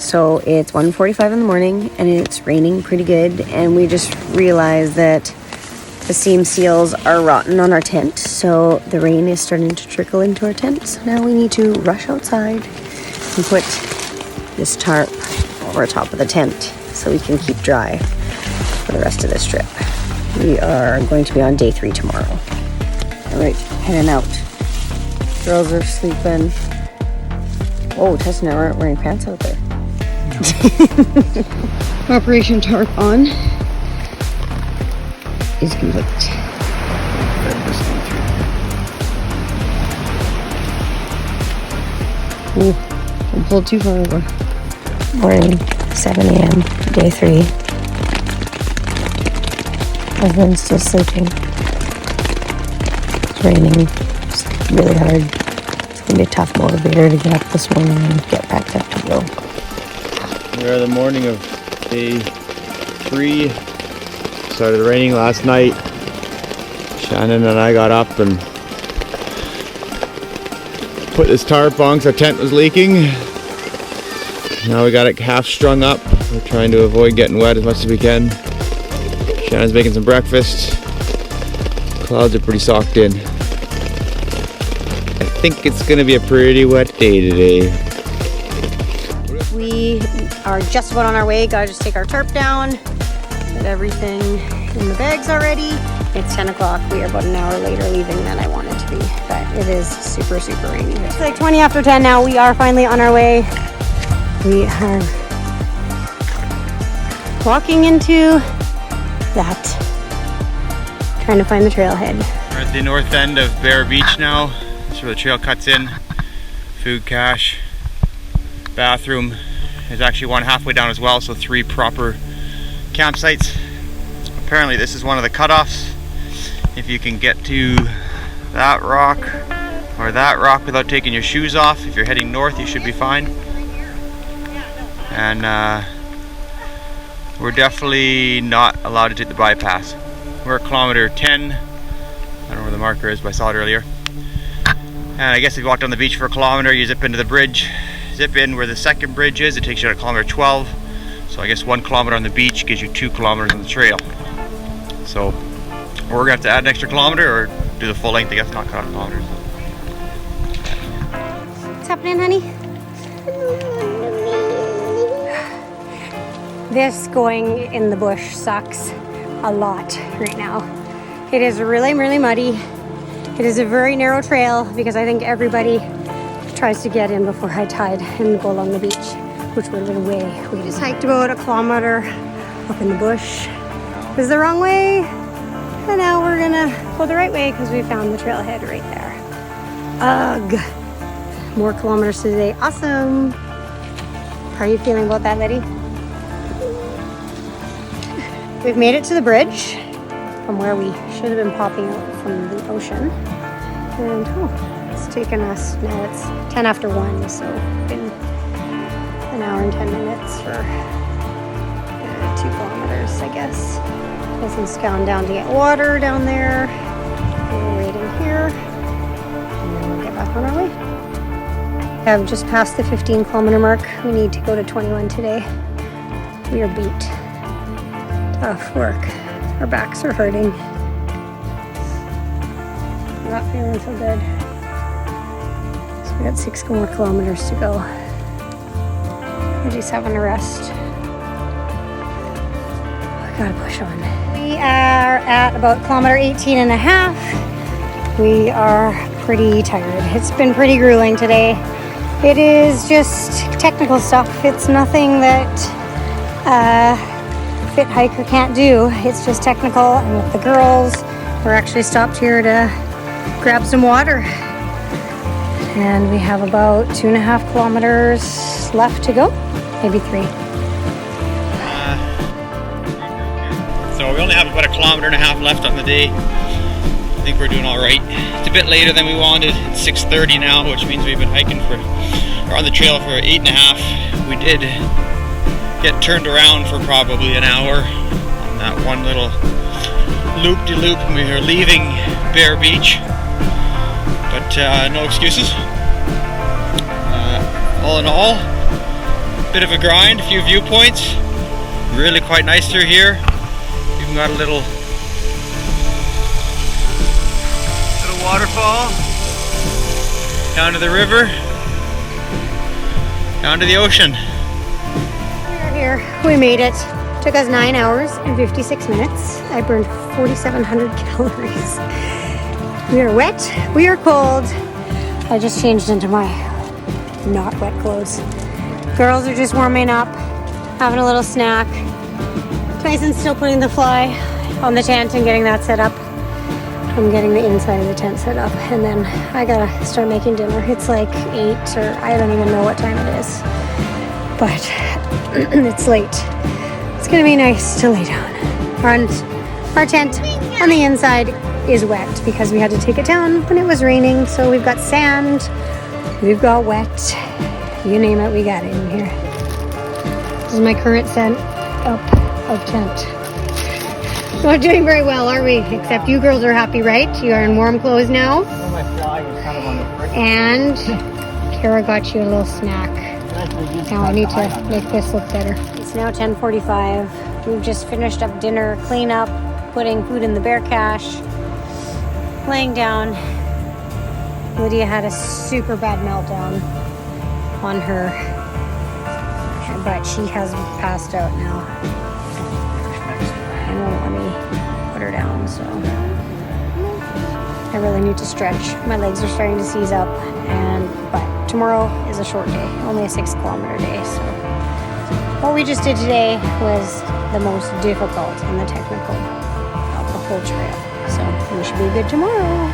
So it's 1:45 in the morning and it's raining pretty good, and we just realized that the seam seals are rotten on our tent, so the rain is starting to trickle into our tent. So now we need to rush outside and put this tarp over top of the tent so we can keep dry for the rest of this trip. We are going to be on day 3 tomorrow. All right, heading out. Girls are sleeping. Oh, Tess and I aren't wearing pants out there. No. Operation tarp on is complete. Ooh, don't pull too far over. Morning, 7 a.m., day 3. Everyone's still sleeping. It's raining. It's really hard. It's gonna be a tough motivator to get up this morning and get back up to go. We're the morning of day 3. Started raining last night. Shannon and I got up and put this tarp on because our tent was leaking. Now we got it half strung up. We're trying to avoid getting wet as much as we can. Shannon's making some breakfast. Clouds are pretty socked in. I think it's gonna be a pretty wet day today. We are just about on our way. Gotta just take our tarp down. Get everything in the bags already. It's 10 o'clock. We are about an hour later leaving than I wanted to be, but it is super, super rainy. It's like 20 after 10 now. We are finally on our way. We are walking into that. Trying to find the trailhead. We're at the north end of Bear Beach now. That's where the trail cuts in. Food cache, bathroom. There's actually one halfway down as well, so 3 proper campsites. Apparently this is one of the cutoffs. If you can get to that rock or that rock without taking your shoes off, if you're heading north, you should be fine. And we're definitely not allowed to take the bypass. We're at kilometer 10. I don't know where the marker is, but I saw it earlier. And I guess if you walk down the beach for a kilometer, you zip into the bridge. Zip in where the second bridge is. It takes you to kilometer 12. So I guess 1 kilometer on the beach gives you 2 kilometers on the trail. So we're gonna have to add an extra kilometer or do the full length. I guess not cut off kilometers. What's happening, honey? This going in the bush sucks a lot right now. It is really, really muddy. It is a very narrow trail because I think everybody tries to get in before high tide and go along the beach, which would have been way. We just hiked about a kilometer up in the bush. It was the wrong way, and now we're gonna go the right way because we found the trailhead right there. Ugh. More kilometers today. Awesome. How are you feeling about that, Letty? We've made it to the bridge from where we should have been popping out from the ocean. And it's taken us, now it's 10 after 1, so it's been an hour and 10 minutes for 2 kilometers, I guess. Jason's gone down to get water down there. We're waiting here, and then we'll get back on our way. We have just passed the 15-kilometer mark. We need to go to 21 today. We are beat. Tough work. Our backs are hurting. I'm not feeling so good. So we got 6 more kilometers to go. We're just having a rest. We gotta push on. We are at about kilometer 18 and a half. We are pretty tired. It's been pretty grueling today. It is just technical stuff. It's nothing that fit hiker can't do. It's just technical, and with the girls, we're actually stopped here to grab some water. And we have about 2.5 kilometers left to go, maybe 3. So we only have about 1.5 kilometers left on the day. I think we're doing all right. It's a bit later than we wanted. It's 6:30 now, which means we've been hiking or on the trail for 8.5. We did get turned around for probably an hour on that one little loop-de-loop when we were leaving Bear Beach, but no excuses. All in all, Bit of a grind, a few viewpoints. Really quite nice through here. Even got a little waterfall. Down to the river. Down to the ocean. We're here. We made it. Took us 9 hours and 56 minutes. I burned 4,700 calories. We are wet. We are cold. I just changed into my not wet clothes. Girls are just warming up, having a little snack. Tyson's still putting the fly on the tent and getting that set up. I'm getting the inside of the tent set up, and then I gotta start making dinner. It's like 8 or I don't even know what time it is, but it's late. It's gonna be nice to lay down. Our tent on the inside is wet because we had to take it down when it was raining. So we've got sand, we've got wet, you name it, we got it in here. This is my current setup of tent. Not doing very well, are we? Except you girls are happy, right? You are in warm clothes now. And Kara got you a little snack. Now I need to make this look better. It's now 10:45. We've just finished up dinner, clean up, putting food in the bear cache, laying down. Lydia had a super bad meltdown on her, but she has passed out now. I won't let me put her down, so I really need to stretch. My legs are starting to seize up, but tomorrow is a short day, only a 6-kilometer day. So what we just did today was the most difficult and the technical of the whole trail. So we should be good tomorrow.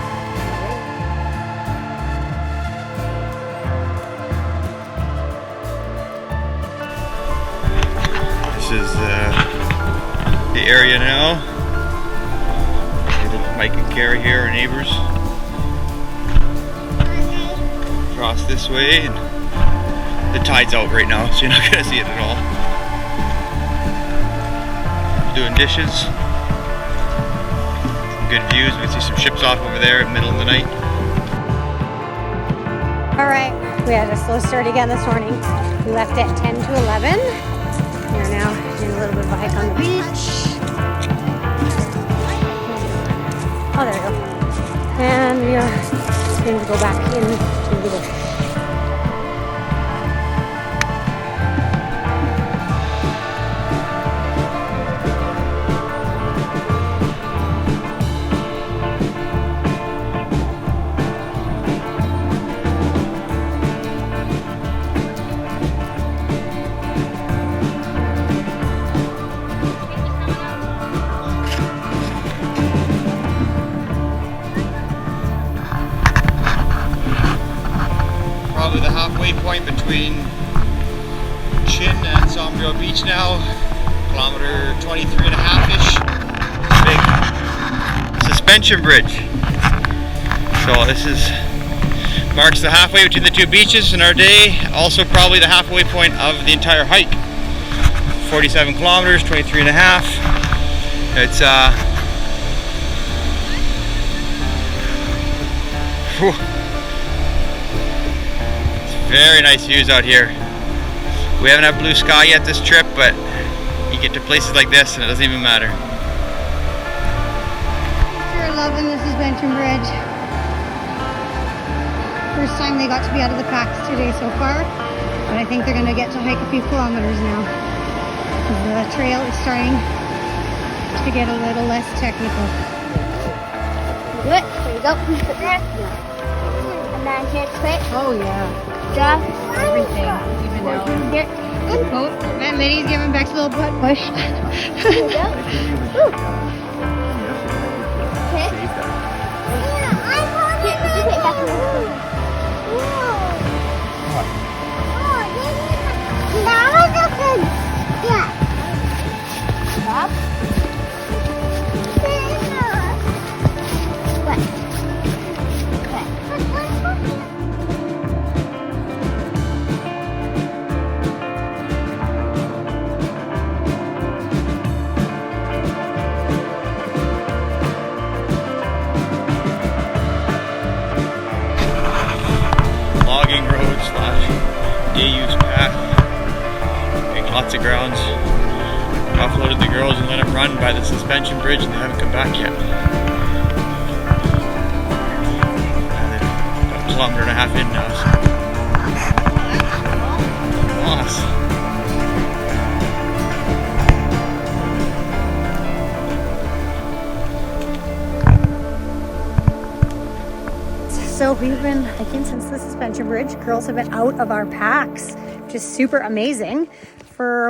This is the area now. Mike and Kara here, our neighbors. Across this way, and the tide's out right now, so you're not gonna see it at all. Doing dishes. Some good views. We can see some ships off over there in the middle of the night. All right, we had a slow start again this morning. We left at 10 to 11. We're now doing a little bit of a hike on the beach. Oh, there we go. And we are going to go back into the bush. Probably the halfway point between Chin and Sombrio Beach now. Kilometer 23 and a half-ish. Big suspension bridge. So this marks the halfway between the two beaches in our day. Also probably the halfway point of the entire hike. 47 kilometers, 23 and a half. It's very nice views out here. We haven't had blue sky yet this trip, but you get to places like this and it doesn't even matter. Sure loving the suspension bridge. First time they got to be out of the packs today so far, but I think they're going to get to hike a few kilometers now. The trail is starting to get a little less technical. Good. There you go. Put there. And then here, quick. Oh yeah. Drop. Everything. Even now. Here. Oh, and Liddy's giving Bex a little butt push. There you go. Woo. Okay. Yeah, I want it. Just take back to the room. That was a good. Yeah. Stop. What? Logging road / day use path. the grounds. Offloaded the girls and let them run by the suspension bridge, and they haven't come back yet. About a kilometer and a half in now. So. Nice. So we've been hiking since the suspension bridge. Girls have been out of our packs, which is super amazing.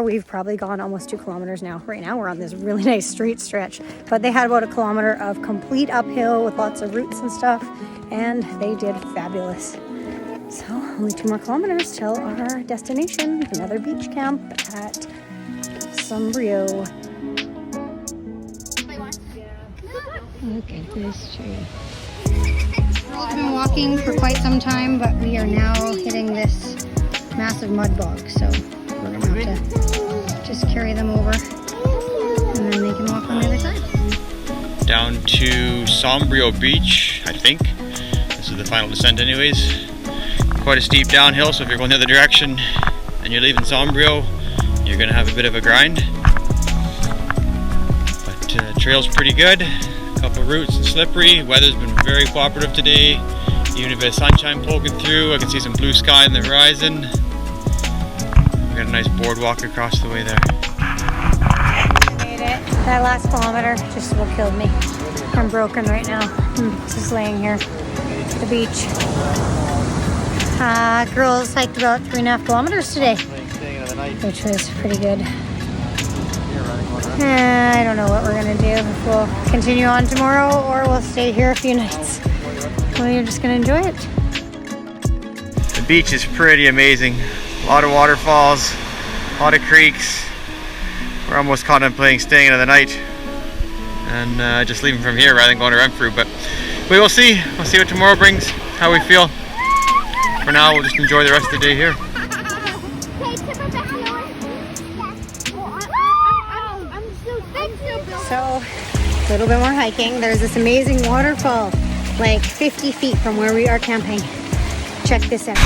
We've probably gone almost 2 kilometers now. Right now we're on this really nice straight stretch, but they had about a kilometer of complete uphill with lots of roots and stuff, and they did fabulous. So only 2 more kilometers till our destination, another beach camp at Sombrio. Look at this tree. We've been walking for quite some time, but we are now hitting this massive mud bog, so we're gonna have to just carry them over and then they can walk on the other side. Down to Sombrio Beach, I think. This is the final descent anyways. Quite a steep downhill, so if you're going the other direction and you're leaving Sombrio, you're gonna have a bit of a grind. But trail's pretty good. Couple routes and slippery. Weather's been very cooperative today. Even a bit of sunshine poking through. I can see some blue sky in the horizon. We got a nice boardwalk across the way there. Made it. That last kilometer just about killed me. I'm broken right now. Just laying here at the beach. Girls hiked about 3.5 kilometers today, which was pretty good. I don't know what we're gonna do. If we'll continue on tomorrow or we'll stay here a few nights. We're just gonna enjoy it. The beach is pretty amazing. A lot of waterfalls, a lot of creeks. We're almost contemplating staying another night and just leaving from here rather than going to Renfrew. But we will see. We'll see what tomorrow brings, how we feel. For now, we'll just enjoy the rest of the day here. So, a little bit more hiking. There's this amazing waterfall, like 50 feet from where we are camping. Check this out.